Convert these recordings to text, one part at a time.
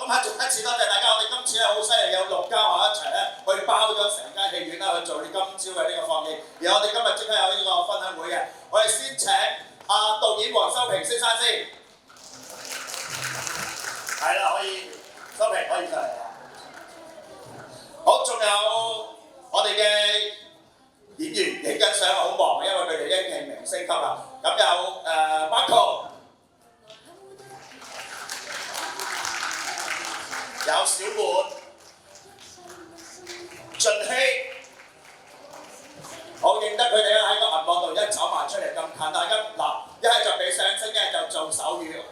咁啊，再一次多謝大家，我哋今次咧好犀利，有6家學一齊咧去包咗成間戲院啦，去做你今朝嘅呢個放映。而我哋今日即刻有呢個分享會嘅，我哋先請導演黃修平先生先。係啦，可以，修平可以上嚟啦。好，仲有我哋嘅演員影緊相好忙，因為佢哋已經係明星級啦。咁有Marco， 有小滿、俊熙，我認得佢哋咧喺個銀幕度一走埋出嚟咁近，大家嗱，一係就俾相聲，一係就做手語。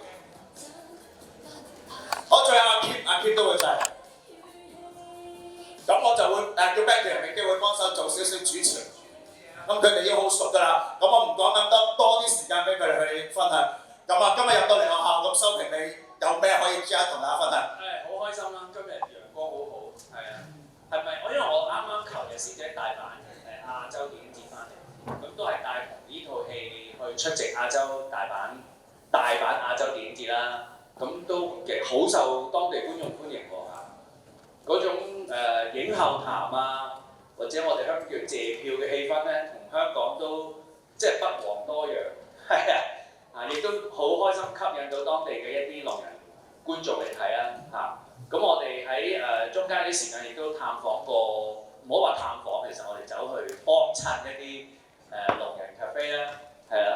好，最後阿 Keep 都會上。咁我就會叫 Becky 同明基會幫手做少少主持。咁佢哋已經好熟㗎啦，咁我唔講咁多啲時間俾佢哋去分享。咁啊，今日入到嚟學校，咁修平你有咩可以即刻同大家分享？好開心啦！今日陽光好好，係啊，係咪？因為我啱啱求日先至喺大阪亞洲電影節翻嚟，咁都係帶同呢套戲去出席亞洲大阪亞洲電影節啦。咁都好受當地觀眾歡迎喎嚇。嗰種影後談啊，或者我哋香港叫謝票嘅氣氛咧，同香港都即係不遑多讓，係啊，亦都好開心吸引到當地嘅一啲聾人觀眾嚟睇啦嚇。咁我哋喺中間啲時間亦都探訪過，唔好話探訪，其實我哋走去幫襯一啲聾人 cafe 啦，係啦，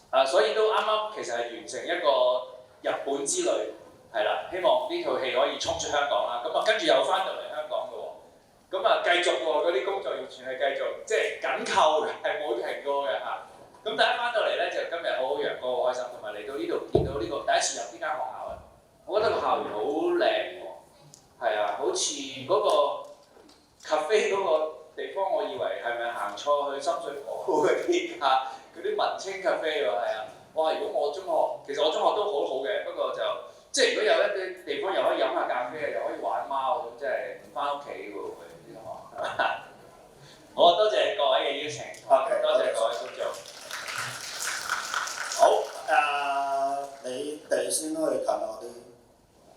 咁所以都啱啱其實係完成一個日本之旅，係啦，希望呢套戲可以衝出香港啦，咁跟住又翻到嚟香港嘅喎，咁繼續喎嗰啲工作完全係繼續，即係緊扣嘅，係冇停過嘅嚇。咁大家翻到嚟咧就今日好好陽光，好開心，同埋嚟到呢度見到呢個第一次入呢間學校啊，我覺得個校園好靚喎，係啊，好似嗰個 cafe 嗰個地方，我以為係咪行錯去深水埗嗰啲嚇，嗰啲文青 cafe 喎，係啊，哇！如果我中學，其實我中學都好好嘅，不過就即係如果有一啲地方又可以飲下咖啡，又可以玩貓咁，即係唔翻屋企喎佢啲同學，係嘛？好，多謝各位嘅邀請，多謝各位觀眾。好，你哋先可以近我啲，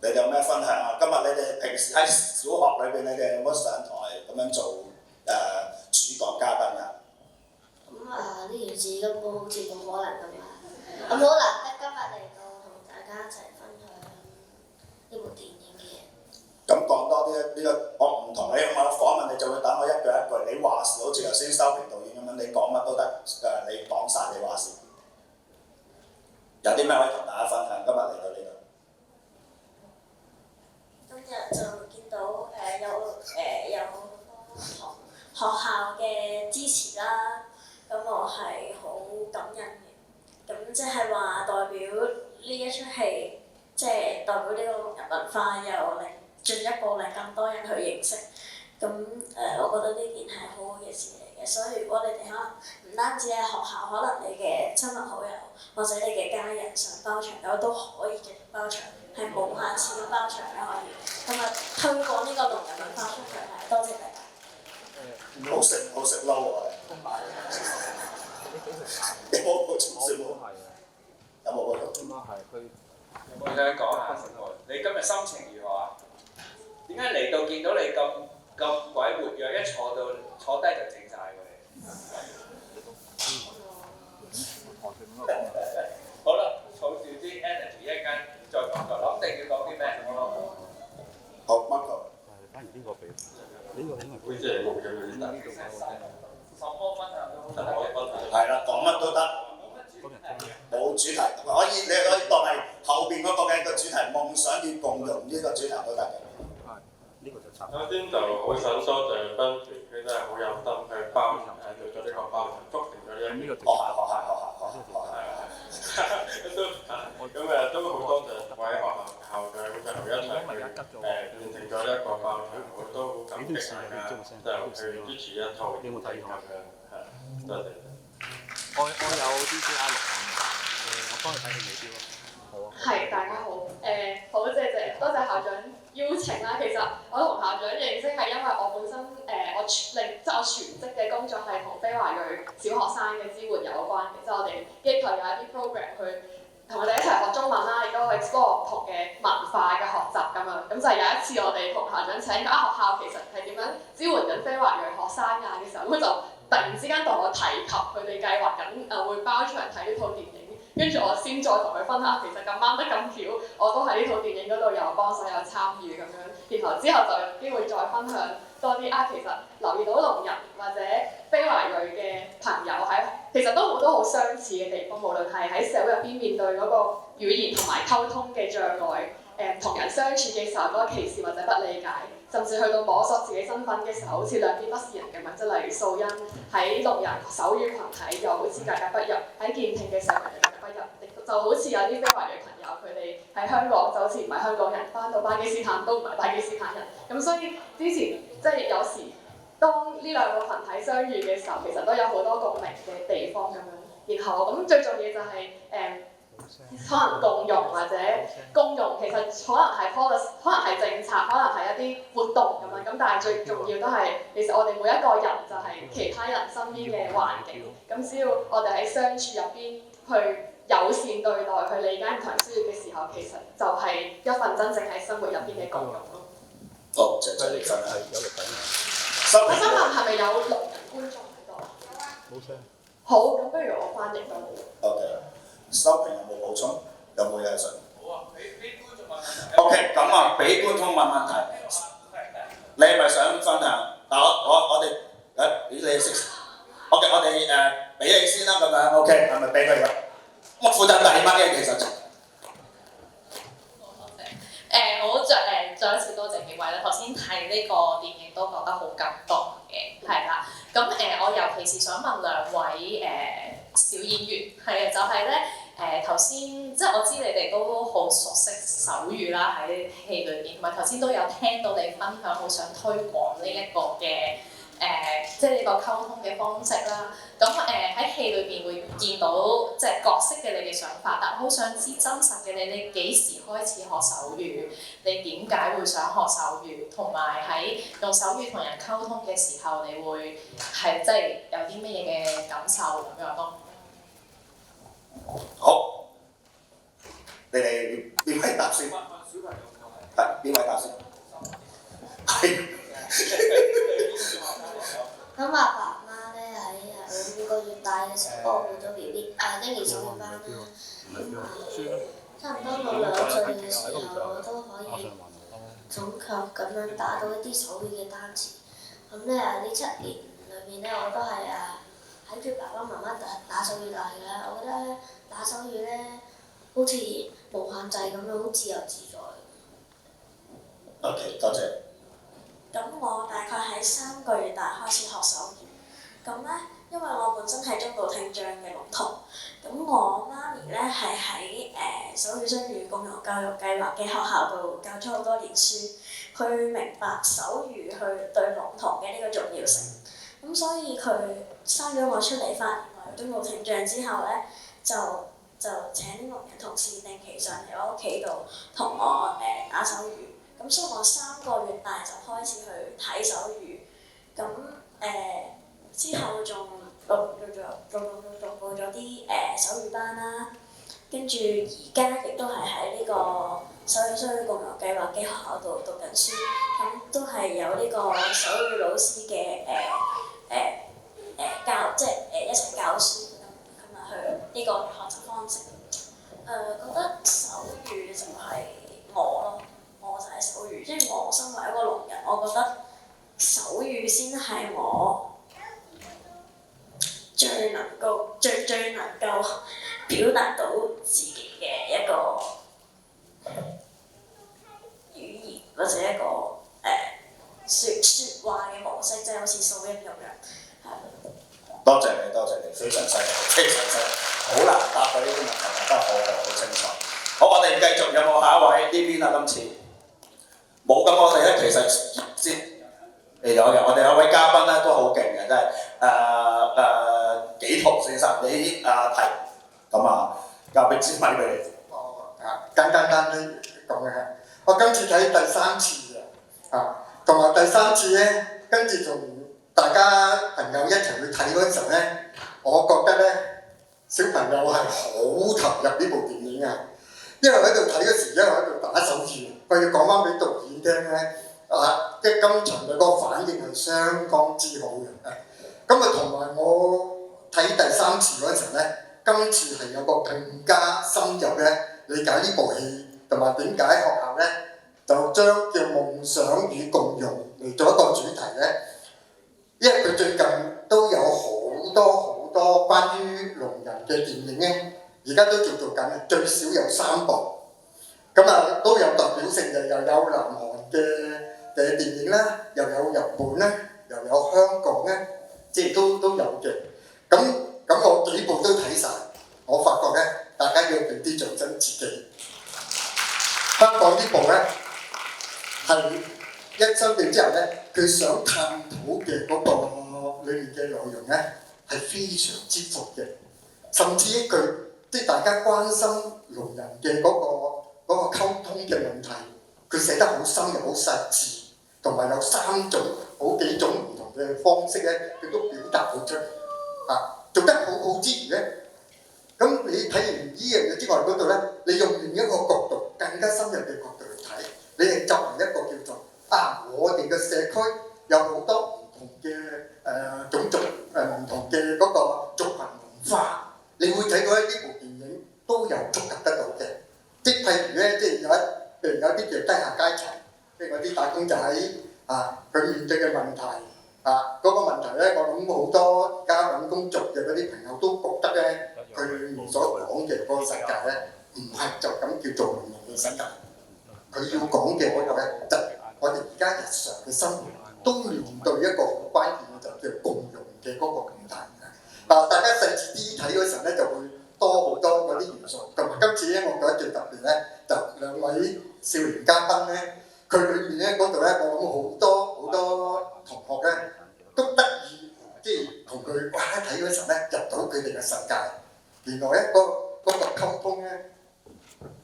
你哋有咩分享啊？今日你哋平時喺小學裏邊，你哋有冇上台咁樣做主講嘉賓啊？咁呢件事根本好似冇可能咁樣，咁好難得今日嚟到同大家一齊分享呢部電影嘅嘢。咁講多啲呢個，我唔同你我訪問你就會等我一句一句，你話事好似頭先修平導演咁樣，你講乜都得，你講晒你話事。有啲咩可以同大家分享？今日嚟到呢度。今日就見到有好多學校嘅支持啦，咁我係好感恩嘅。咁即係話代表呢一出戲，即係代表呢個聾人文化又進一步令更多人去認識。咁我覺得呢件係好好嘅事嚟嘅，所以如果你哋可能唔單止係學校，可能你嘅親朋好友或者你嘅家人想包場嘅都可以繼續包場，係無限次咁包場嘅可以。咁啊推廣呢個聾人文化出去係多謝大家。好食撈喎！有冇補充少少？有冇補充？有冇想講下？你今日心情如何啊？點解嚟到見到你咁鬼活躍，一坐低就靜晒喎你？好啦，儲住啲 energy， 一陣間再講過，諗定要講啲咩？好 ，Marco。反而呢個俾呢個應該會即係冇嘅嗰啲大。什麼分享都好。係啦，講乜都得，冇主題，你可以當係後邊嗰個嘅個主題，夢想與共融呢個主題都得嘅。呢個就差。首先就好想多謝分團，佢真係好有心去包場，做咗呢個包場，促成咗呢一個。學校。咁都好多謝各位學校校長最後一齊去完成咗呢一個包場，我都好感激大家就去支持一套電影咁樣，係多謝。我有 DJI 6，我幫你睇戲未標咯。好啊。係，大家好，好謝多謝校長邀請啦。其實我同校長認識係因為我本身我全職嘅工作係同非華裔小學生嘅支援有關嘅，即係我哋機構有一啲 program 去同佢哋一齊學中文啦，亦都 explore 唔同嘅文化嘅學習咁樣。咁就係有一次我哋同校長請間學校其實係點樣支援緊非華裔學生啊嘅時候，咁就突然之間同我提及佢哋計劃緊會包場睇呢套電影，跟住我先再同佢分享，其實咁啱得咁巧，我都喺呢套電影嗰度有幫手有參與咁樣，然後之後就有機會再分享多啲其實留意到聾人或者非華裔嘅朋友其實都好多好相似嘅地方，無論係喺社會入邊面對嗰個語言同埋溝通嘅障礙，同人相處嘅時候嗰個歧視或者不理解，甚至去到摸索自己身份嘅時候，好似兩邊不是人咁樣，即係例如素欣喺聾人手語群體又好似格格不入，喺健聽嘅社會又格格不入，就好似有啲非華裔朋友佢哋喺香港就好似唔係香港人，翻到巴基斯坦都唔係巴基斯坦人，咁所以之前即係有時當呢兩個群體相遇嘅時候，其實都有好多共鳴嘅地方咁樣。然後咁最重要就係可能共融或者共融，其實可能係 policy， 可能係政策，可能係一啲活動咁樣。咁但係最重要都係，其實我哋每一個人就係其他人身邊嘅環境。咁只要我哋喺相處入邊去友善對待，去理解唔同人需要嘅時候，其實就係一份真正喺生活入邊嘅共融咯。好，謝謝你分享。我想問係咪有聾人觀眾喺度？冇聲。好，咁不如我翻譯到。OK， 收平有冇補充？有冇嘢想？好啊，俾觀眾問問題。OK， 咁啊，俾觀眾問問題。你係咪想分享？嗱，我哋你識 ？OK， 我哋俾你先啦，咁樣 OK， 係咪俾佢㗎？我負責第乜嘅其實就。再一次多謝幾位啦。頭先睇呢個電影都覺得好感動嘅，係啦。咁我尤其是想問兩位小演員，係啊，就係咧頭先即係我知你哋都好熟悉手語啦，喺戲裏邊，同埋頭先都有聽到你分享，好想推廣呢一個嘅即係呢個溝通嘅方式啦。咁喺戲裏邊會見到即係角色嘅你嘅想法，但我好想知真實嘅你幾時開始學手語？你點解會想學手語？同埋喺用手語同人溝通嘅時候，你會係即係有啲乜嘢嘅感受咁樣咯？好，你哋邊位答先？係邊位答先？係。咁阿爸媽咧喺5個月大嘅時候幫我報咗 BB 嬰兒手語班啦，差唔多到2歲嘅時候，我都可以準確咁樣打到一啲手語嘅單詞。咁咧呢7年裏面咧，我都係喺住爸爸媽媽打手語大嘅啦。我覺得咧打手語咧好似無限制咁樣，好自由自在。OK， 多謝。咁我大概喺3個月大開始學手語，咁咧因為我本身係中度聽障嘅聾童，咁我媽咪咧係喺手語雙語共融教育計劃嘅學校度教咗好多年書，佢明白手語去對聾童嘅呢個重要性，咁所以佢生咗我出嚟發現我有中度聽障之後咧，就請啲聾人同事定期上嚟我屋企度同我打手語。咁所以我3個月大就開始去睇手語，咁之後仲報咗啲手語班啦，跟住而家亦都係喺呢個手語雙語共融計劃嘅學校度讀緊書，咁都係有呢個手語老師嘅教，即係一齊教書咁啊去呢個學習方式。覺得手語就係我咯。我就係手語，即係我身為一個聾人，我覺得手語先係我最能夠表達到自己嘅一個語言或者一個説話嘅模式，即係好似素音咁樣。係。多謝你，非常犀利，非常犀利，好難答到呢啲問題，答得好清楚。好，我哋繼續，有冇下一位呢邊啊？今次？冇，咁我哋咧其實先有嘅，我哋有位嘉賓咧都好勁嘅，真係紀陶先生，你提咁啊，交俾支咪俾你。簡單啲講嘅，我今次睇第3次同埋第3次咧，跟住同大家朋友一齊去睇嗰陣時候咧，我覺得咧小朋友係好投入呢部電影影啊！因為喺度睇嗰時，因為喺度打手語，我要講翻俾導演聽咧，即係今場嘅嗰個反應係相當之好嘅。咁啊，同埋我睇第3次嗰陣咧，今次係有個更加深入咧理解呢部戲，同埋點解學校咧就將叫夢想與共融嚟做一個主題咧。因為佢最近都有好多關於聾人嘅電影咧，而家都做緊，最少有3部。咁啊都有代表性嘅，又有南韓嘅電影啦，又有日本啦，又有香港咧，即係都有嘅。咁我幾部都睇晒，我發覺咧，大家要俾啲掌聲自己。香港呢部咧係一收定之後咧，佢想探討嘅嗰個裏面嘅內容咧係非常之闊嘅，甚至佢即係大家關心聾人嘅嗰個溝通嘅問題，佢寫得好深又好細緻，同埋有3種好幾種唔同嘅方式咧，佢都表達到出嚟，做得好好之餘咧，咁你睇完呢樣嘢之外嗰度咧，你用另一個角度更加深入嘅角度嚟睇，你係作為一個叫做我哋嘅社區有好多唔同嘅種族唔同嘅嗰個族群文化，你會睇到呢部電影都有觸及得到嘅。即係譬如咧，即係譬如有啲叫低下階層，即係嗰啲打工仔佢面對嘅問題嗰個問題咧，我諗好多而家揾工作嘅嗰啲朋友都覺得咧，佢裏面所講嘅嗰個世界咧，唔係就咁叫做聾人嘅世界。佢要講嘅嗰個咧，就我哋而家日常嘅生活都面對一個好關鍵嘅，就叫共融嘅嗰個問題。大家細緻啲睇嗰時候咧，就會多好多嗰啲元素。同埋今次咧，我覺得最特別咧，就2位少年嘉賓咧，佢裏面咧嗰度咧，我諗好多同學咧都得意，即係同佢睇嗰時候咧，入到佢哋嘅世界。原來咧嗰個溝通咧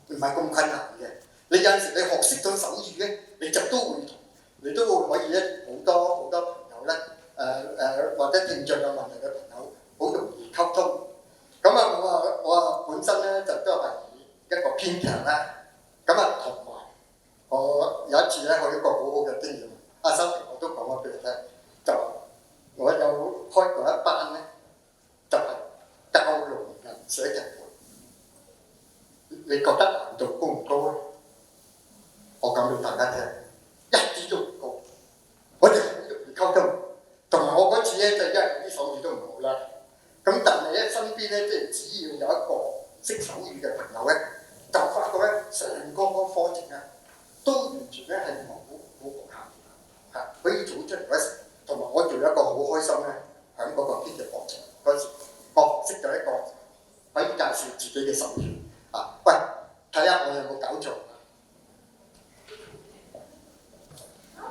唔係咁困難嘅。你有陣時你學識咗手語咧，你都會可以咧好多朋友咧或者聽障有問題嘅朋友，好容易溝通。咁我本身咧就都係一個編劇啦。咁同埋我有一次咧，我有一個好好嘅經驗。阿修平我都講咗俾你聽，就我有開過一班咧，就係教聾人寫劇本。你覺得難度高唔高咧？我講俾大家聽，一啲都唔高。我哋好容易溝通，同埋我嗰次咧就因為啲手語都唔好啦。咁但係咧身邊咧，即係只要有一個識手語嘅朋友咧，就發覺咧成個課程啊，都完全咧係冇局限，可以做出嚟嗰時，同埋我做一個好開心咧，喺嗰個編劇課程嗰時，我識咗一個可以介紹自己嘅手語喂，睇下我有冇搞錯？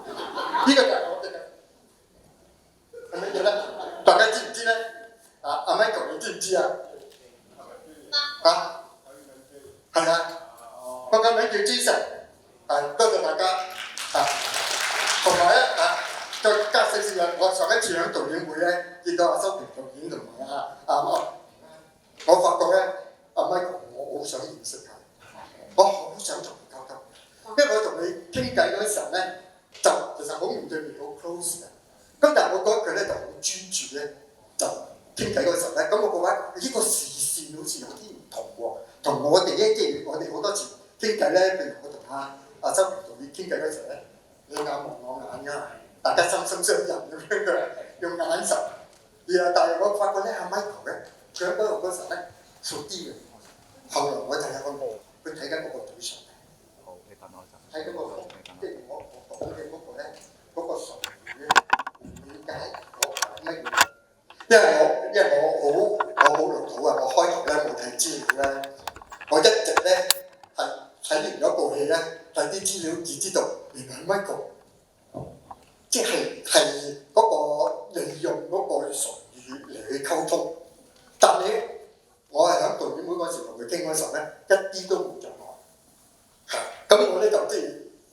呢個就係我嘅係乜嘢咧？大家知唔知咧？阿 Michael 你知唔知啊？係我個名叫 Jason， 多謝大家同埋咧再加少少我上一次喺導演會咧見到阿修平導演同埋我發覺咧阿 Michael 我好想認識佢，我好想同佢溝通，因為我同你傾偈嗰時候咧，就其實好面對面好 close 嘅。咁但係我覺得佢咧就好專注咧，就傾偈嗰時候咧，咁我覺得呢個視線好似有啲唔同喎，同我哋咧即係我哋好多次傾偈咧，譬如我同阿修平導演傾偈嗰時候咧，你眼望我眼㗎，大家心心相印咁樣嘅，用眼神。但係我發覺咧阿 Michael 咧，佢喺嗰度嗰時候咧熟啲嘅。後來我就有個佢睇緊嗰個對象，睇嗰個即係我講嘅嗰個咧，嗰個術語咧，了解我講乜嘢？因為我好老土啊！我開頭咧冇睇資料咧，我一直咧係睇完嗰部戲咧，睇啲資料至知道原來 Michael 即係嗰個利用嗰個術語嚟去溝通，但係我係喺導演會嗰時同佢傾嗰時候咧，一啲都冇障礙。咁我咧就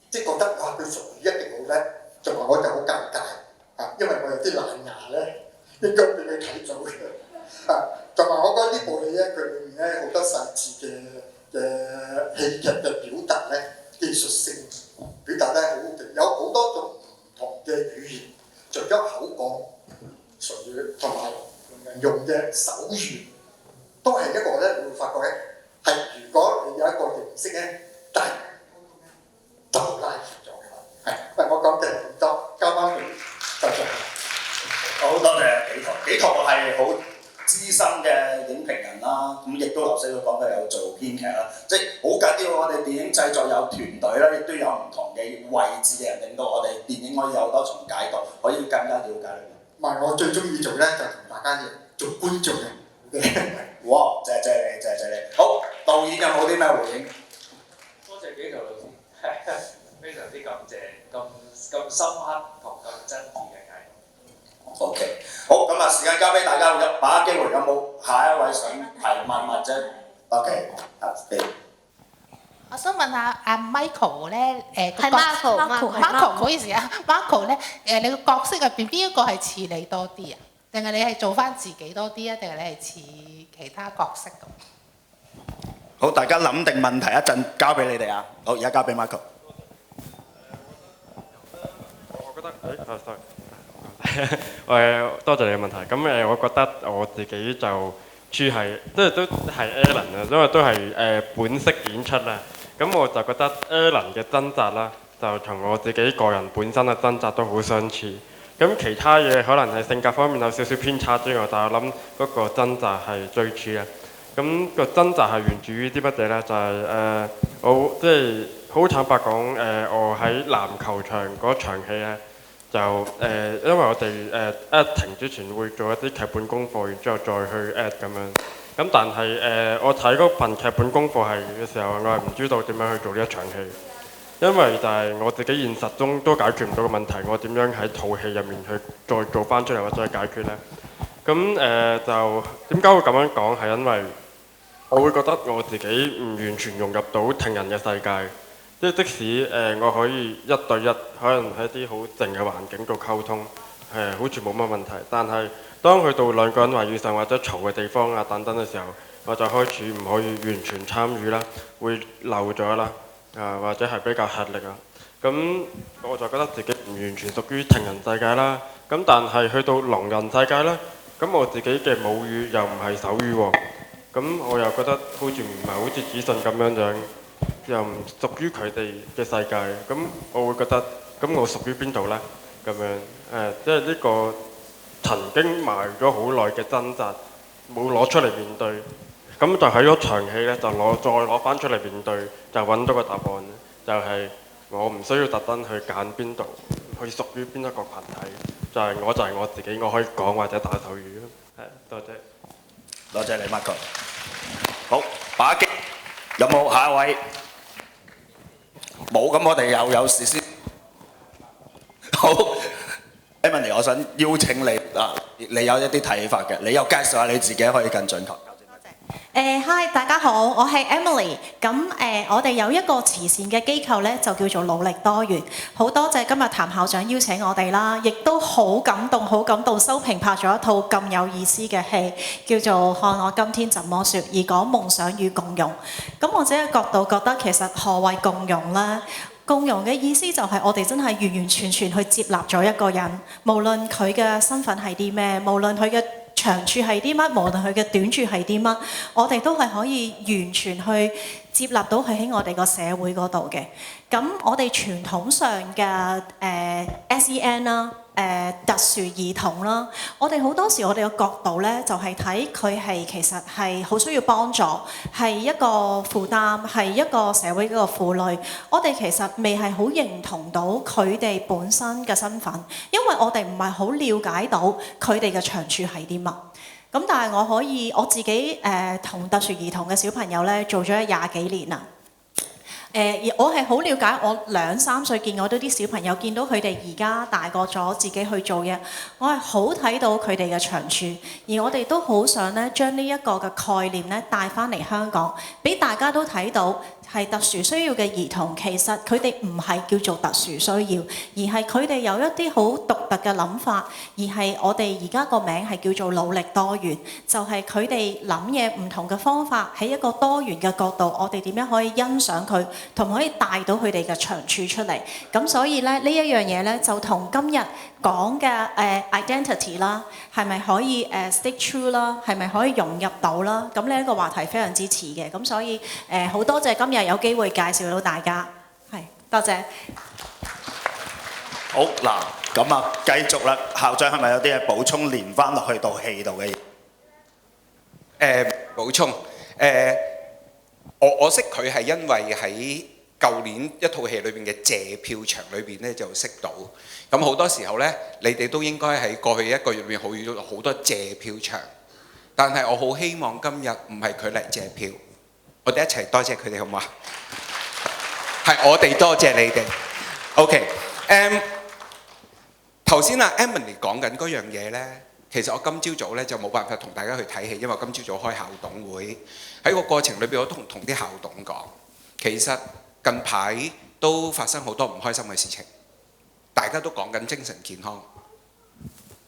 即係覺得哇，佢術語一定好叻，同埋我就好尷尬因為我有啲爛牙咧，應該俾佢睇到嘅。同埋我覺得呢部戲咧，佢裏面咧好多細緻嘅戲劇嘅表達咧，技術性表達咧好好嘅，有好多種唔同嘅語言，除咗口講、唇語同埋用嘅手語，都係一個咧，你會發覺咧係如果你有一個形式咧，大家就拉住咗嘅。係，喂，我講嘅咁多，交翻俾就係。好多謝紀陶，紀陶係好資深嘅影評人啦，咁亦都頭先佢講佢有做編劇啦，即係好緊要。我哋電影製作有團隊啦，亦都有唔同嘅位置嘅人，令到我哋電影可以有好多重解讀，可以更加了解裏面。唔係，我最中意做咧就同大家做觀眾嘅。哇！謝謝你，謝謝你。好，導演有冇啲咩回應？多謝紀陶老師，非常之感謝咁深刻同咁真摯嘅解讀。OK， 好，咁啊，時間交俾大家，把握機會，有冇下一位想提問或者 OK？ 我想問下阿 Michael 咧，係 Marco，唔好意思啊 ，Marco 咧，你個角色入邊邊一個係似你多啲啊？定係你係做翻自己多啲啊？定係你係似其他角色咁？好，大家諗定問題，一陣交俾你哋啊。好，而家交俾 Michael。我覺得sorry，多謝你嘅問題。咁我覺得我自己就處係都係 Alan 啊，因為都係本色演出啦。咁我就覺得 Alan 嘅掙扎啦，就同我自己個人本身嘅掙扎都好相似。咁其他嘢可能係性格方面有少少偏差之外，但係我諗嗰個掙扎係最似嘅。咁個掙扎係源自於啲乜嘢呢？就係我即係好坦白講，我喺籃球場嗰場戲呢，就因為我哋acting 之前會做一啲劇本功課，然之後再去 act 咁樣。咁但係我睇嗰份劇本功課係嘅時候，我係唔知道點樣去做呢一場戲，因為就係我自己現實中都解決唔到嘅問題，我點樣喺套戲入面去再做翻出嚟或者解決呢？咁就點解會咁樣講？係因為我會覺得我自己唔完全融入到聽人嘅世界，即使我可以一對一，可能喺啲好靜嘅環境度溝通，好似冇乜問題，但係當去到兩個人話以上或者嘈嘅地方啊等等嘅時候，我就開始唔可以完全參與啦，會漏咗啦，或者係比較吃力啊。咁我就覺得自己唔完全屬於聽人世界啦。咁但係去到聾人世界啦，咁我自己嘅母語又唔係手語喎，咁我又覺得好似唔係好似子信咁樣，又唔屬於佢哋嘅世界。咁我會覺得，咁我屬於邊度呢？咁樣即係呢個曾經埋咗好耐嘅掙扎，冇攞出嚟面對，咁就喺嗰場戲呢，就再攞翻出嚟面對，就揾到個答案，就係我唔需要特登去揀邊度，去屬於邊一個群體，就係我自己，我可以講或者打手語。多謝。多謝你 Marco。好，把握機，有冇下一位？冇，咁我哋又有事先。好 ，Emily， 我想邀請你你有一啲睇法嘅，你又介紹下你自己可以更準確。Hi， 大家好，我係 Emily。咁我哋有一個慈善嘅機構咧，就叫做努力多元。好多謝今日譚校長邀請我哋啦，亦都好感動，修平拍咗一套咁有意思嘅戲，叫做《看我今天怎麼說》，而講夢想與共融。咁我自己嘅角度覺得，其實何謂共融呢？共融嘅意思就係我哋真係完完全全去接納咗一個人，無論佢嘅身份係啲咩，無論佢嘅長處係啲乜，無論佢嘅短處係啲乜，我哋都係可以完全去接納到佢喺我哋個社會嗰度嘅。咁我哋傳統上嘅SEN 啦，特殊兒童啦，我哋好多時我哋嘅角度咧就係睇佢係其實係好需要幫助，係一個負擔，係一個社會嗰個負累。我哋其實未係好認同到佢哋本身嘅身份，因為我哋唔係好了解到佢哋嘅長處係啲乜。咁但係我自己同特殊兒童嘅小朋友咧做咗20幾年啦。我係好了解，我2、3歲見我到啲小朋友，見到佢哋而家大個咗，自己去做嘢，我係好睇到佢哋嘅長處，而我哋都好想咧將呢一個嘅概念咧帶翻嚟香港，俾大家都睇到係特殊需要嘅兒童，其實佢哋唔係叫做特殊需要，而係佢哋有一啲好獨特嘅諗法，而係我哋而家個名係叫做努力多元，就係佢哋諗嘢唔同嘅方法，喺一個多元嘅角度，我哋點樣可以欣賞佢，同可以帶到佢哋嘅長處出嚟。咁所以咧呢一樣嘢咧就同今日講嘅identity 啦，係咪可以stick true 啦，係咪可以融入到啦？咁呢一個話題非常之似嘅，咁所以好多謝今日有機會介紹到大家，係多謝。好嗱，咁啊繼續啦，校長係咪有啲嘢補充連翻落去套戲度嘅嘢？補充我識佢係因為喺舊年一套戲裏邊嘅謝票場裏邊咧就識到，咁好多時候咧，你哋都應該喺過去1個月裏面遇到好多謝票場，但係我好希望今日唔係佢嚟謝票，我哋一齊多謝佢哋好唔好啊？係我哋多謝你哋。OK， 頭先阿 Emily 講緊嗰樣嘢咧。其實我今朝早咧就冇辦法同大家去睇戲，因為我今朝早開校董會。喺個過程裏邊，我都同啲校董講，其實近排都發生好多唔開心嘅事情，大家都講緊精神健康。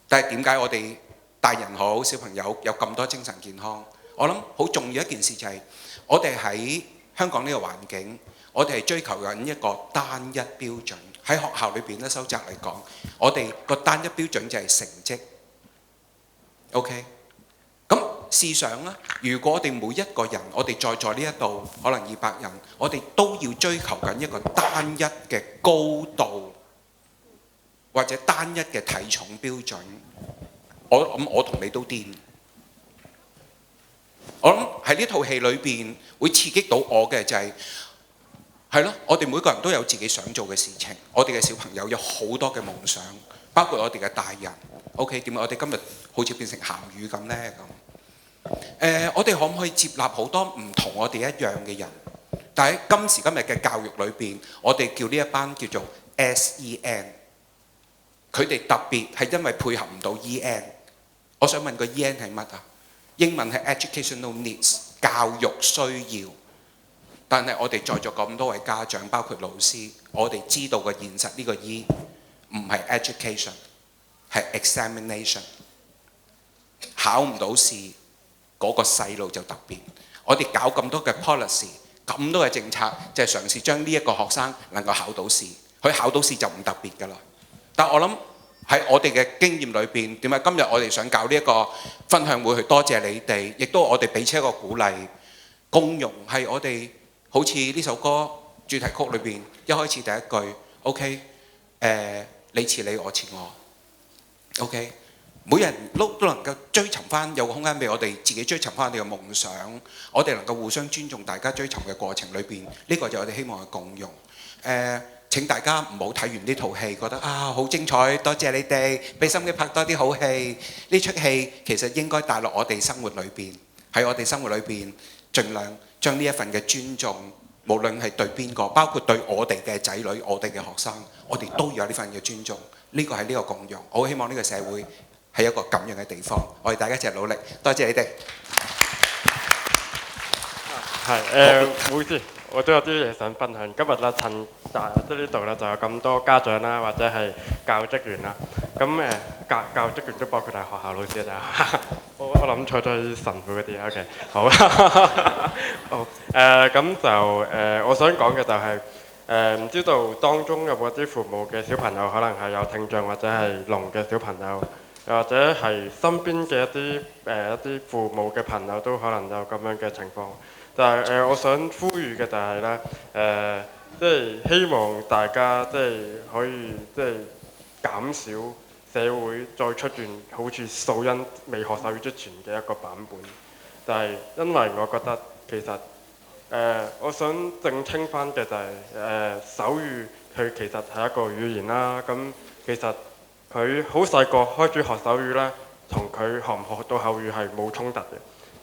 但係點解我哋大人好小朋友有咁多精神健康？我諗好重要一件事就係我哋喺香港呢個環境，我哋係追求緊一個單一標準。喺學校裏邊咧收窄嚟講，我哋個單一標準就係成績。OK， 咁試想啦，如果我哋每一個人，我哋在呢一度可能200人，我哋都要追求緊一個單一嘅高度，或者單一嘅體重標準，我同你都癲。我諗喺呢套戲裏邊會刺激到我嘅就係咯，我哋每個人都有自己想做嘅事情，我哋嘅小朋友有好多嘅夢想，包括我哋嘅大人。OK， 點解我哋今日好似變成鹹魚咁呢？我哋可唔可以接納好多唔同我哋一樣嘅人？但喺今時今日嘅教育裏邊，我哋叫呢一班叫做 SEN， 佢哋特別係因為配合唔到 EN。我想問個 EN 係乜啊？英文係 Educational Needs， 教育需要。但係我哋在座咁多位家長，包括老師，我哋知道嘅現實呢個 E 唔係 education。係 examination， 考唔到試嗰個細路就特別。我哋搞咁多嘅 policy， 咁多嘅政策，就係嘗試將呢一個學生能夠考到試。佢考到試就唔特別㗎啦。但我諗喺我哋嘅經驗裏邊，點解今日我哋想搞呢一個分享會去多謝你哋，亦都我哋俾出一個鼓勵。共融係我哋好似呢首歌主題曲裏邊一開始第一句 OK， 你似你我似我。OK， 每人都能夠追尋翻，有個空間俾我哋自己追尋翻我哋嘅夢想，我哋能夠互相尊重大家追尋嘅過程裏邊，呢個就係我哋希望嘅共融。請大家唔好睇完呢套戲覺得啊好精彩，多謝你哋俾心機拍多啲好戲。呢出戲其實應該帶落我哋生活裏邊，喺我哋生活裏邊盡量將呢一份嘅尊重，無論係對邊個，包括對我哋嘅仔女、我哋嘅學生，我哋都要有呢份嘅尊重。呢個係呢個共融，我好希望呢個社會係一個咁樣嘅地方，我哋大家一齊努力，多謝你哋。係唔好意思，我都有啲嘢想分享。今日啦，趁即呢度啦，就有咁多家長啦，或者係教職員啦。咁教職員都包括係學校老師啊。我諗錯咗神父嗰啲 OK， 好。好咁就我想講嘅就係。唔知道當中有冇啲父母嘅小朋友可能係有聽障或者係聾嘅小朋友，又或者係身邊嘅一啲父母嘅朋友都可能有咁樣嘅情況。但係我想呼籲嘅就係咧，即係希望大家即係可以即係減少社會再出現好似素欣未學手語之前嘅一個版本。但係因為我覺得其實我想正稱翻嘅就係手語佢其實係一個語言啦。咁其實佢好細個開始學手語咧，同佢學唔學到口語係冇衝突嘅。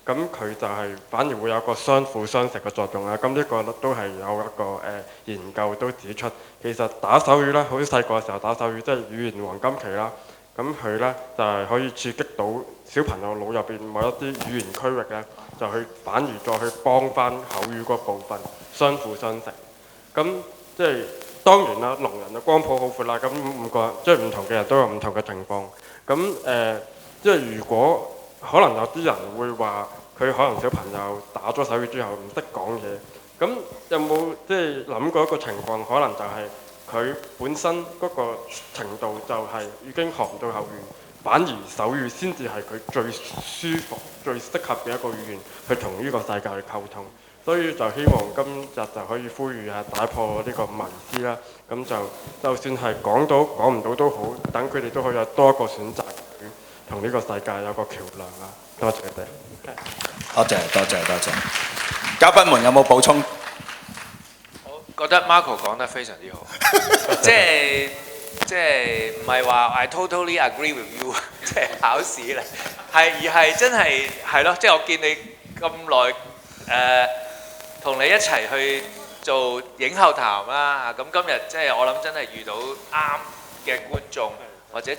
咁佢就係反而會有個相輔相成嘅作用啦。咁呢個都係有一個研究都指出，其實打手語咧，好似細個嘅時候打手語，即係語言黃金期啦。咁佢咧就係可以刺激到小朋友腦入邊某一啲語言區域咧，就去反而再去幫翻口語嗰部分，相輔相成。咁即係當然啦，聾人嘅光譜好闊啦。咁5個即係唔同嘅人都有唔同嘅情況。咁即係如果可能有啲人會話佢可能小朋友打咗手語之後唔識講嘢，咁有冇即係諗過一個情況，可能就係佢本身嗰個程度就係已經學唔到口語，反而手語先至係佢最舒服、最適合嘅一個語言去同呢個世界去溝通。所以就希望今日就可以呼籲下打破呢個迷思啦。咁就算係講到講唔到都好，等佢哋都可以有多一個選擇。同呢個世界有個橋梁啦，多謝你哋。多謝。嘉賓們有冇補充？我覺得 Marco 講得非常之好，即係唔係話 I totally agree with you， 即係考試咧，而係真係咯，即係我見你咁耐同你一齊去做影後談啦，咁今日即係我諗真係遇到啱嘅觀眾，或者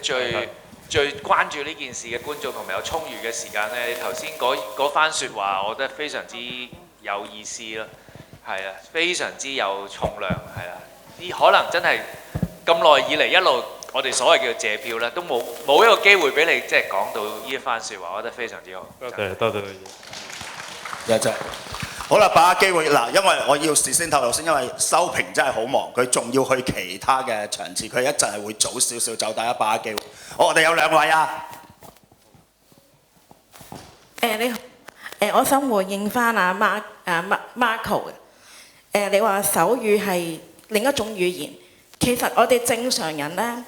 最關注呢件事嘅觀眾同埋有充裕嘅時間呢，你頭先嗰番説話，我覺得非常之有意思啦，係啊，非常之有重量，係啊，呢可能真係咁耐以嚟一路我哋所謂叫做謝票啦，都冇一個機會俾你即係講到呢一番説話，我覺得非常之好。多謝有啫。好啦，把握機會嗱，因為我要事先透露先，因為修平真係好忙，佢仲要去其他嘅場次，佢一陣係會早少少走，大家把握機會。好，我哋有2位啊。你好，我想回應翻阿 Marco 嘅，你話手語係另一種語言，其實我哋正常人呢，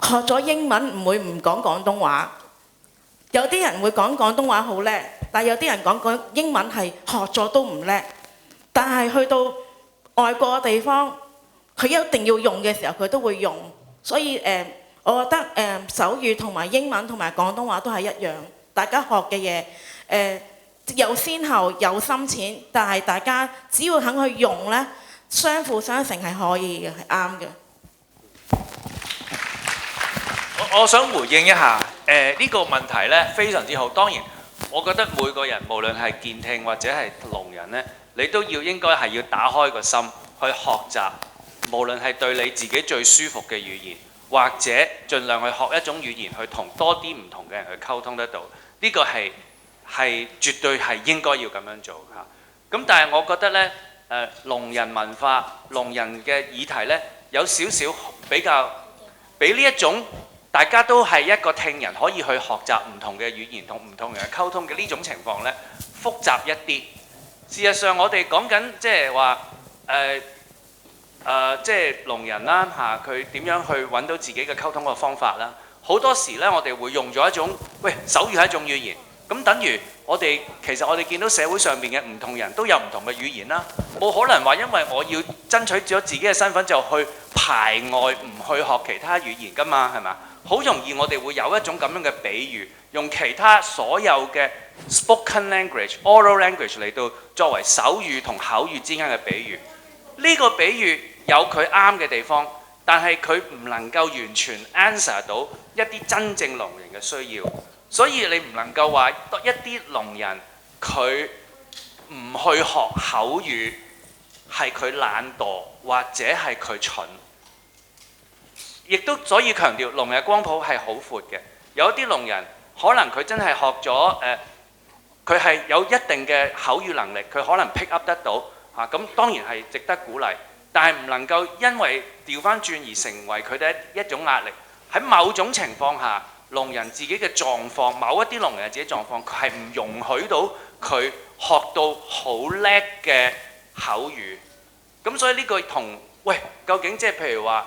學咗英文唔會唔講廣東話，有啲人會講廣東話好叻。但有啲人講英文係學咗都唔叻，但係去到外國嘅地方，佢一定要用嘅時候，佢都會用。所以我覺得手語同埋英文同埋廣東話都係一樣，大家學嘅嘢有先後有深淺，但係大家只要肯去用呢，相輔相成係可以嘅，係啱嘅。我想回應一下呢個問題呢，非常之好，當然。我覺得每個人無論係健聽或者係聾人呢，你都應該係要打開個心去學習，無論係對你自己最舒服嘅語言，或者盡量去學一種語言去同多啲唔同嘅人去溝通得到，呢個係絕對係應該要咁樣做嚇。咁但係我覺得呢，聾人文化、聾人嘅議題呢，有少少比呢一種。大家都係一個聽人，可以去學習唔同嘅語言同唔同人嘅溝通嘅呢種情況呢，複雜一啲。事實上，我哋講緊即係話即係聾人啦嚇，佢點樣去揾到自己嘅溝通嘅方法啦？好多時呢，我哋會用咗一種手語係一種語言，咁等於其實我哋見到社會上邊嘅唔同人都有唔同嘅語言啦，冇可能話因為我要爭取咗自己嘅身份就去排外唔去學其他語言㗎嘛，係咪？好容易我哋會有一種咁樣嘅比喻，用其他所有嘅 spoken language、oral language 嚟到作為手語同口語之間嘅比喻。呢個比喻有佢啱嘅地方，但係佢唔能夠完全 answer 到一啲真正聾人嘅需要。所以你唔能夠話一啲聾人佢唔去學口語係佢懶惰或者係佢蠢。亦都所以強調聾人嘅光譜係好闊嘅，有啲聾人可能佢真係學咗佢係有一定嘅口語能力，佢可能 pick up 得到嚇，咁當然係值得鼓勵，但係唔能夠因為調翻轉而成為佢哋一種壓力。喺某種情況下，聾人自己嘅狀況，某一啲聾人自己狀況，佢係唔容許到佢學到好叻嘅口語。咁所以呢個同究竟即係譬如話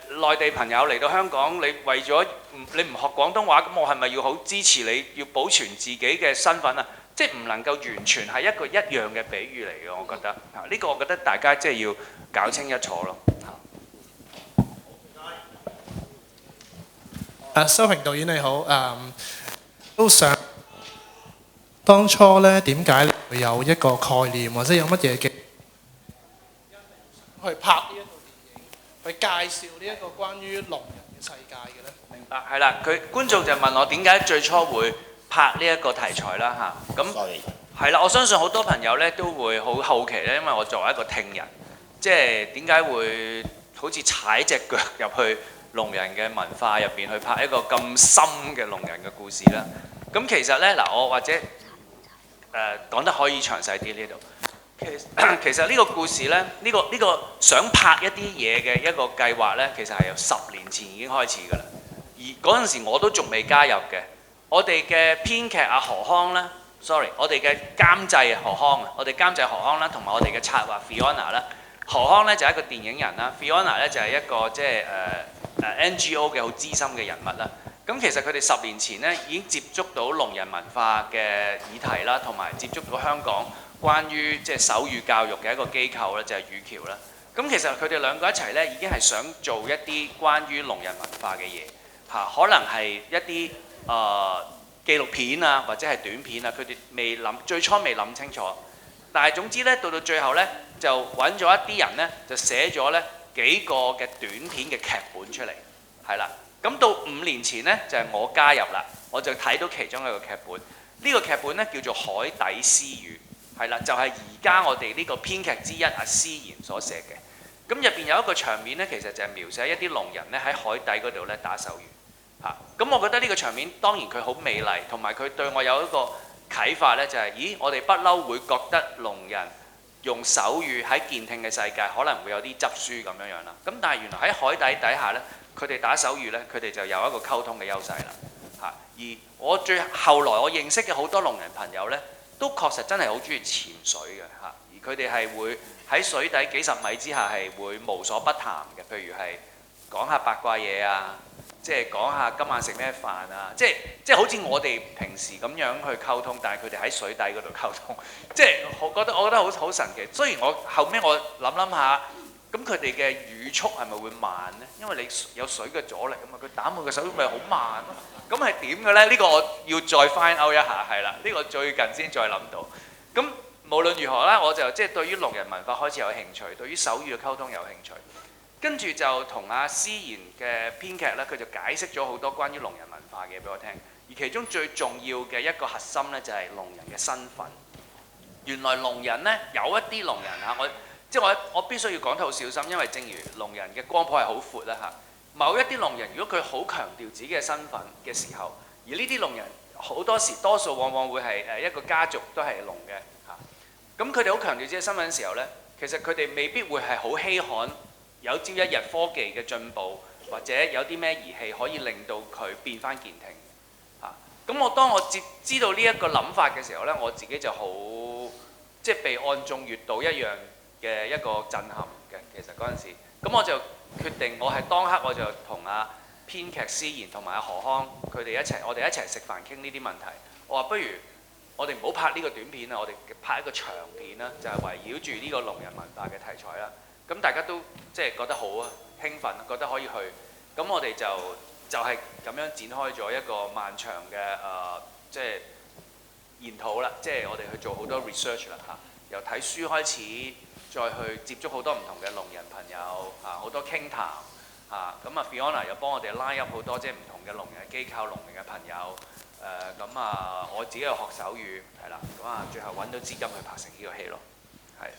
內地朋友嚟到香港，你為咗你唔學廣東話，咁我係咪要好支持你，要保存自己嘅身份啊？即係唔能夠完全係一個一樣嘅比喻嚟嘅，我覺得呢個我覺得大家即係要搞清一楚咯。修平導演你好，都想當初咧點解你會有一個概念，或者有乜嘢嘅去拍呢一套電影，去介紹呢一個關於聾人嘅世界嘅咧？明白，係啦，觀眾就問我點解最初會拍呢一個題材啦嚇，咁係啦，我相信好多朋友咧都會好好奇咧，因為我作為一個聽人，即係點解會好似踩隻腳入去聾人嘅文化入邊去拍一個咁深嘅聾人嘅故事啦？咁其實咧嗱，我或者講得可以詳細啲呢度。其實呢個故事呢，呢個想拍一啲嘢嘅一個計劃呢，其實係由10年前已經開始㗎啦。而嗰陣時我都仲未加入嘅。我哋嘅編劇阿何康呢 ，sorry， 我哋嘅監製何康啊，我哋監製何康啦，同埋我哋嘅策劃 Fiona 啦。何康呢就係一個電影人啦 ，Fiona 呢就係一個即係NGO 嘅好資深嘅人物啦。咁其實佢哋10年前呢已經接觸到聾人文化嘅議題啦，同埋接觸到香港關於即係手語教育嘅一個機構咧，就係語橋啦。咁其實佢哋兩個一齊咧，已經係想做一啲關於聾人文化嘅嘢嚇，可能係一啲紀錄片啊，或者係短片啊，佢哋最初未諗清楚。但係總之咧，到最後咧，就揾咗一啲人咧，就寫咗咧幾個嘅短片嘅劇本出嚟，係啦。咁到5年前咧，就係我加入啦，我就睇到其中一個劇本。呢個劇本咧叫做《海底絲語》。係啦，就係而家我哋呢個編劇之一阿思賢所寫嘅。咁入邊有一個場面呢，其實就係描寫一啲聾人咧喺海底嗰度咧打手語嚇。咁我覺得呢個場面當然佢好美麗，同埋佢對我有一個啟發呢，就係咦，我哋不嬲會覺得聾人用手語喺健聽嘅世界可能會有啲執輸咁樣樣啦。咁但係原來喺海底底下呢，佢哋打手語呢，佢哋就有一個溝通嘅優勢啦嚇。而我後來我認識嘅好多聾人朋友呢，都確實真係好中意潛水嘅嚇，而佢哋係會喺水底幾十米之下係會無所不談嘅，譬如係講下八卦嘢啊，即係講下今晚食咩飯啊，即係好似我哋平時咁樣去溝通，但係佢哋喺水底嗰度溝通，即係我覺得好神奇。雖然我後尾我諗下，咁佢哋嘅語速係咪會慢呢？因為你有水嘅阻力啊嘛，佢打佢嘅手咪好慢咯。咁係點嘅呢？呢個我要再 find out 一下，係啦，呢個最近先再諗到。咁無論如何啦，我就即係對於聾人文化開始有興趣，對於手語嘅溝通有興趣。跟住就同阿思賢嘅編劇呢，佢就解釋咗好多關於聾人文化嘅嘢俾我聽。而其中最重要嘅一個核心呢，就係聾人嘅身份。原來聾人呢，有一啲聾人嚇，我必須要講得好小心，因為正如聾人嘅光譜係好闊啦嚇。某一啲聾人，如果佢好強調自己嘅身份嘅時候，而呢啲聾人好多數往往會係一個家族都係聾嘅嚇。咁佢哋好強調自己身份嘅時候呢，其實佢哋未必會係好稀罕有朝一日科技嘅進步，或者有啲咩儀器可以令到佢變翻健聽嚇。咁當我知道呢一個諗法嘅時候呢，我自己就好即係被按中穴道一樣嘅一個震撼嘅。其實嗰陣時，咁我就決定我係當刻我就同阿編劇思賢同埋阿何康佢哋我哋一齊食飯傾呢啲問題。我話不如我哋唔好拍呢個短片啊，我哋拍一個長片啦，就係圍繞住呢個聾人文化嘅題材啦。咁大家都即係覺得好啊，興奮，覺得可以去。咁我哋就係咁樣展開咗一個漫長嘅即係研討啦，即係我哋去做好多 research 啦嚇，由睇書開始。再去接觸好多唔同嘅聾人朋友啊，好多傾談啊，咁啊 Fiona 又幫我哋拉入好多即係唔同嘅聾人機構、聾人嘅朋友，咁啊我自己又學手語係啦，咁啊最後揾到資金去拍成呢個戲咯，係。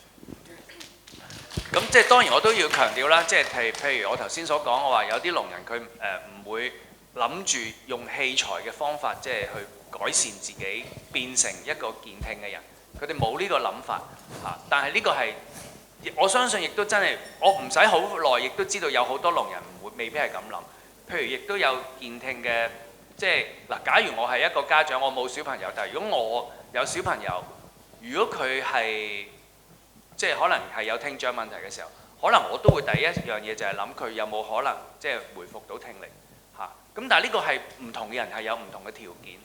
咁即係當然我都要強調啦，即係譬如我頭先所講，我話有啲聾人佢唔會諗住用器材嘅方法即係去改善自己，變成一個健聽嘅人，佢哋冇呢個諗法嚇，但係呢個係。我相信亦都真係，我唔使好耐，亦都知道有好多聾人未必係咁諗。譬如亦都有健聽嘅，即係嗱，假如我係一個家長，我冇小朋友，但係如果我有小朋友，如果佢係即係可能係有聽障問題嘅時候，可能我都會第一樣嘢就係諗佢有冇可能即係恢復到聽力嚇。咁但係呢個係唔同嘅人係有唔同嘅條件，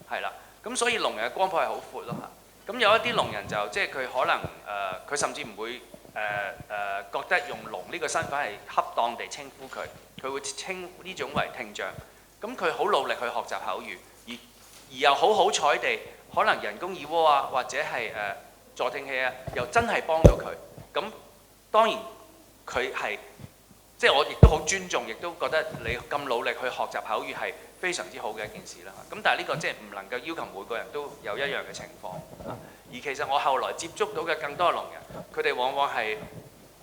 係啦。咁所以聾人嘅光譜係好闊咯嚇。咁有一啲聾人就即係佢可能佢甚至唔會。覺得用聾呢個身份係恰當地稱呼佢，佢會稱呢種為聽障。咁佢好努力去學習口語，而又好彩地可能人工耳蝸啊，或者係助聽器啊，又真係幫到佢。咁當然佢係即係我亦都好尊重，亦都覺得你咁努力去學習口語係非常之好嘅一件事啦。咁但係呢個即係唔能夠要求每個人都有一樣嘅情況。而其實我後來接觸到嘅更多聾人，佢哋往往係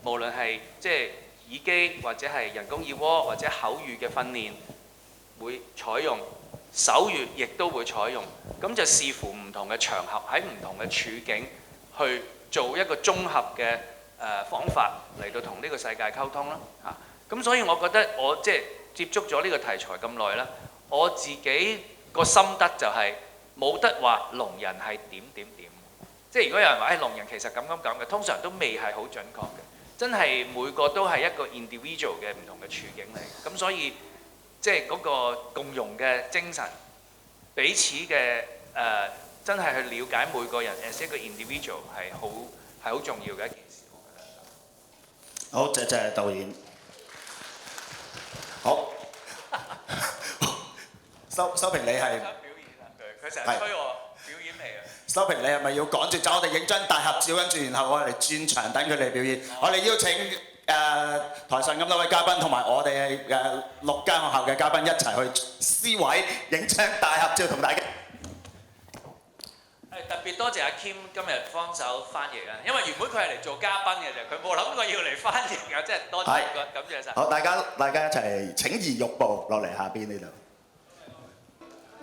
無論係即係耳機或者係人工耳蝸或者口語嘅訓練，會採用手語，亦都會採用。咁就視乎唔同嘅場合，喺唔同嘅處境去做一個綜合嘅方法嚟到同呢個世界溝通啦。咁所以我覺得我即係接觸咗呢個題材咁耐啦，我自己個心得就係冇得話聾人係點點點。即係如果有人話聾人其實咁嘅，通常都未係好準確嘅。真係每個都係一個 individual 嘅唔同嘅處境嚟。咁所以即係嗰個共融嘅精神，彼此嘅真係去了解每個人 as 一個 individual 係好重要嘅一件事。好，謝謝導演。好，修平你係佢成日催我表演嚟啊！修平你係咪要趕住走？我哋影張大合照，跟住然後我哋轉場等佢哋表演。我哋邀請台上咁多位嘉賓同埋我哋6間學校嘅嘉賓一齊去 C 位影張大合照同大家。特別多謝阿 Kim 今日幫手翻譯啊，因為原本佢係嚟做嘉賓嘅啫，佢冇諗過要嚟翻譯啊，真係多謝佢，感謝晒。好，大家一齊請移玉步落嚟下邊呢度。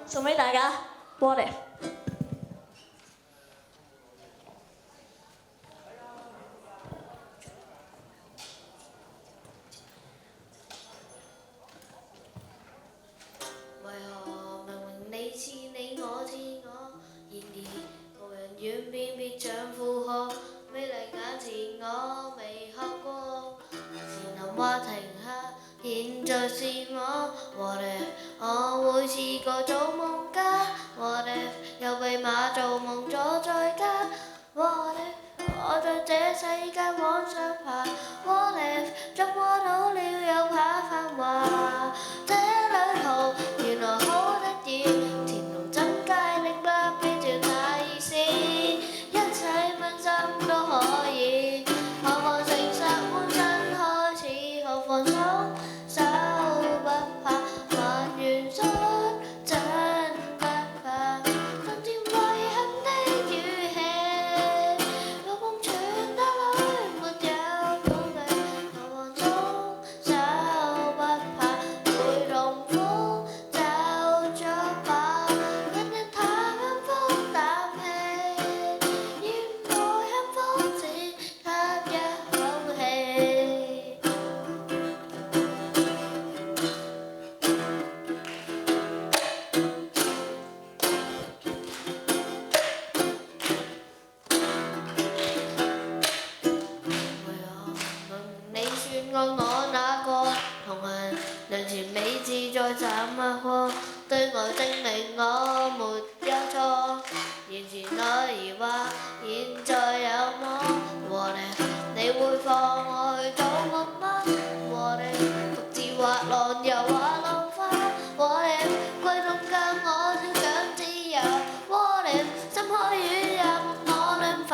送俾大家 ，What if？為何明明你似你，我似我，然而無人願辨別像負荷，美麗眼前我未學過，前能話停下，現在是我。What if 我會試過做夢家 ？What if 又被馬做夢坐在家 ？What if 我在這世界往上爬 ？What if 捉摸到了又怕繁華？這旅途原來好得意，前路真界力量比照那意思，一切分心都可以，何況誠實本身開始，何放鬆手不怕，還原率真不怕，今天遺憾的語氣，我碰傳得來沒有顧忌，何放鬆手不怕，會痛苦就作罷，人人談幸福啖氣，原來幸福只吸一口氣。你算愛我那個同行，良前美自在怎麼過？對愛證明我沒有錯，言前我疑惑，現在有我。What if 你會放我去做夢嗎 ？What if 獨自滑浪又滑浪花 ？What if 歸中間我只想自由 ？What if 心開雨任我亂浮？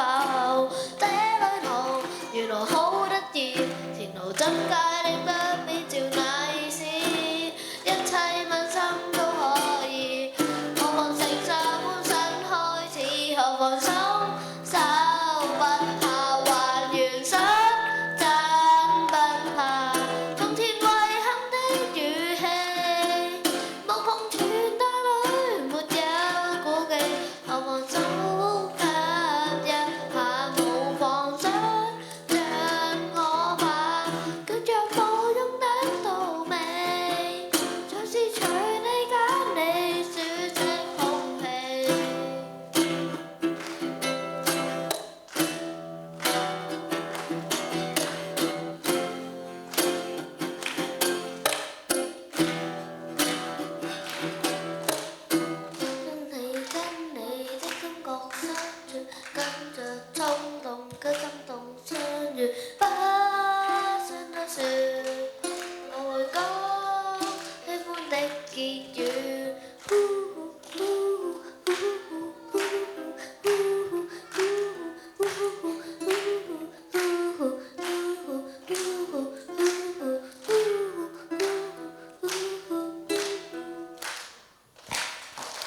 這旅途原來好得意，前路真界力量比照那意思，一切問心都可以，何況誠實本身開始，何放鬆手不怕，還原率真不怕，從前遺憾的語氣，無碰傳帶裏沒有顧忌，何放手吸一下，無放鬆像我吧，叫着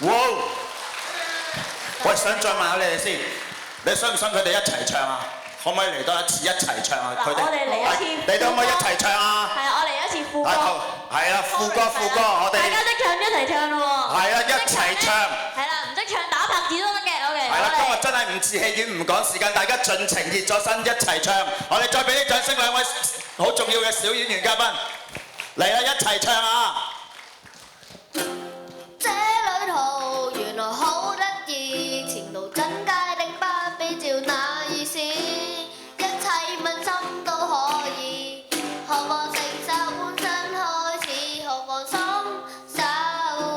哇！喂，想再問下你哋先，你想唔想佢哋一齊唱啊？可唔可以嚟多一次一齊唱啊？佢哋我哋嚟一次你哋可唔可以一齊唱啊？係啊，我嚟一次副歌。係啦，副歌，我哋大家即唱一齊唱咯喎。係啊，一齊唱。係啦，唔識唱打拍子都得嘅，OK。係啦，今日真係唔辭氣遠，唔趕時間，大家盡情熱咗身，一齊唱。我哋再俾啲掌聲兩位好重要嘅小演員嘉賓嚟啦，一齊唱啊！這旅途原來好得意，前路怎界定不比照那意思，一切問心都可以，何況承受本身開始，何況鬆手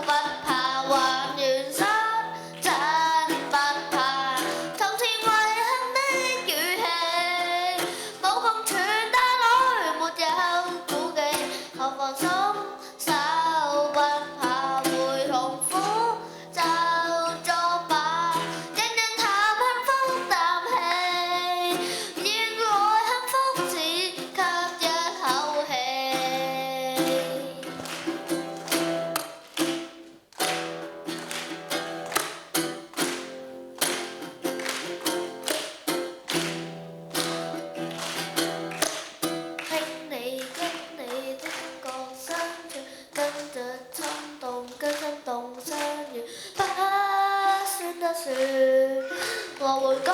不怕還原身，真不怕從前遺憾的語氣，無窮傳帶來沒有顧忌，何況鬆手不怕會痛苦就作吧，人人談幸福啖氣，原來幸福只給一口氣。聽你跟你的感覺相處，跟着衝動跟心動相遇，不算得説，我會講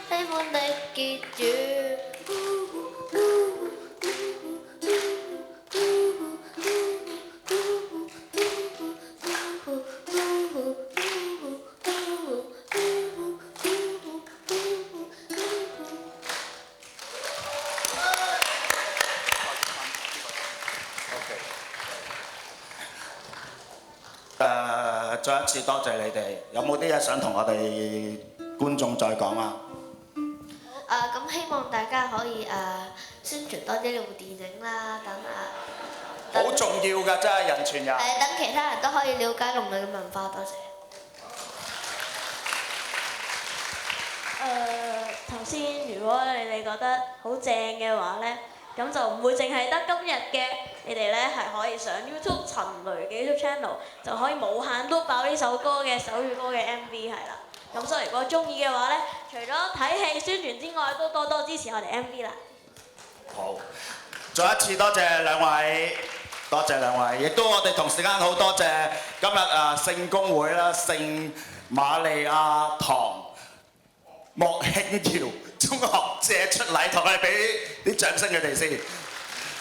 喜歡的結語。再一次多謝你哋，有冇啲嘢想同我哋觀眾再講啊？咁希望大家可以宣傳多啲呢部電影啦，等好重要㗎，真係人傳人。等其他人都可以了解農曆嘅文化。多謝。頭先如果你哋覺得好正嘅話咧，咁就唔會淨係得今日嘅，你哋咧係可以上 YouTube 陳雷嘅 YouTube channel， 就可以無限都爆呢首歌嘅手語歌嘅 MV 係啦。咁所以如果中意嘅話咧，除咗睇戲宣傳之外，都多多支持我哋 MV 啦。好，再一次多謝兩位，多謝兩位，亦都我哋同時間好多謝今日聖公會啦、聖瑪利亞堂莫慶堯中學借出禮，同我哋俾啲掌聲佢哋先。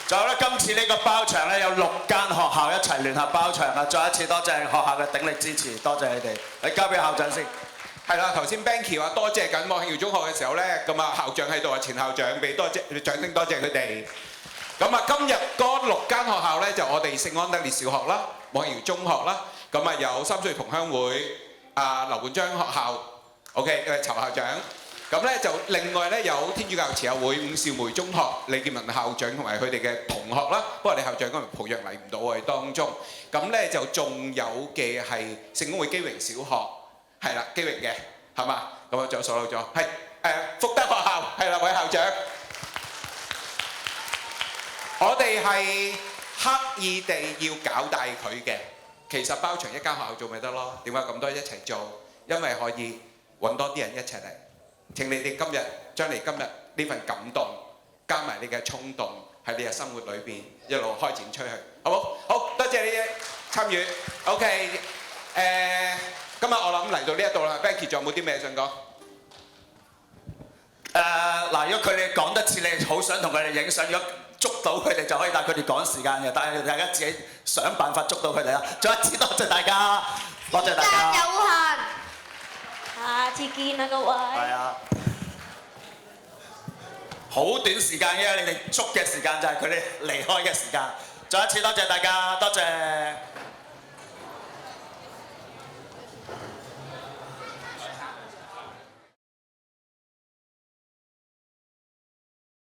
仲有咧，今次呢個包場咧有6間學校一齊聯合包場啊！再一次多謝學校嘅鼎力支持，多謝你哋。你交俾校長先。係啦，頭先 Banky 話多謝緊莫慶堯中學嘅時候咧，咁啊校長喺度啊，前校長俾多謝掌聲，多謝佢哋。咁啊，今日嗰6間學校咧就我哋聖安德烈小學啦、莫慶堯中學啦，咁啊有三歲同鄉會劉冠章學校 ，OK 陳校長。咁咧就另外咧有天主教慈幼會伍少梅中學李建文校長同埋佢哋嘅同學啦，不過你校長今日抱恙嚟唔到我哋當中。咁咧就仲有嘅係聖公會基榮小學，係啦基榮嘅，係嘛？咁啊仲有數漏咗，係福德學校，係啦位校長。我哋係刻意地要搞大佢嘅，其實包場一間學校做咪得咯？點解咁多一齊做？因為可以揾多啲人一齊嚟。請你哋今日將你今日呢份感動加埋你嘅衝動喺你嘅生活裏邊一路開展出去，好冇？好多謝你嘅參與。OK， 今日我諗嚟到呢一度啦 ，Banky 仲有冇啲咩想講？嗱，如果佢哋講得似，你好想同佢哋影相，如果捉到佢哋就可以帶佢哋趕時間嘅，但係大家自己想辦法捉到佢哋啦。再一次多謝大家，多謝大家。有限。下次見啦，各位。係啊，好短時間嘅，你哋捉嘅時間就係佢哋離開嘅時間。再一次多謝大家，多謝。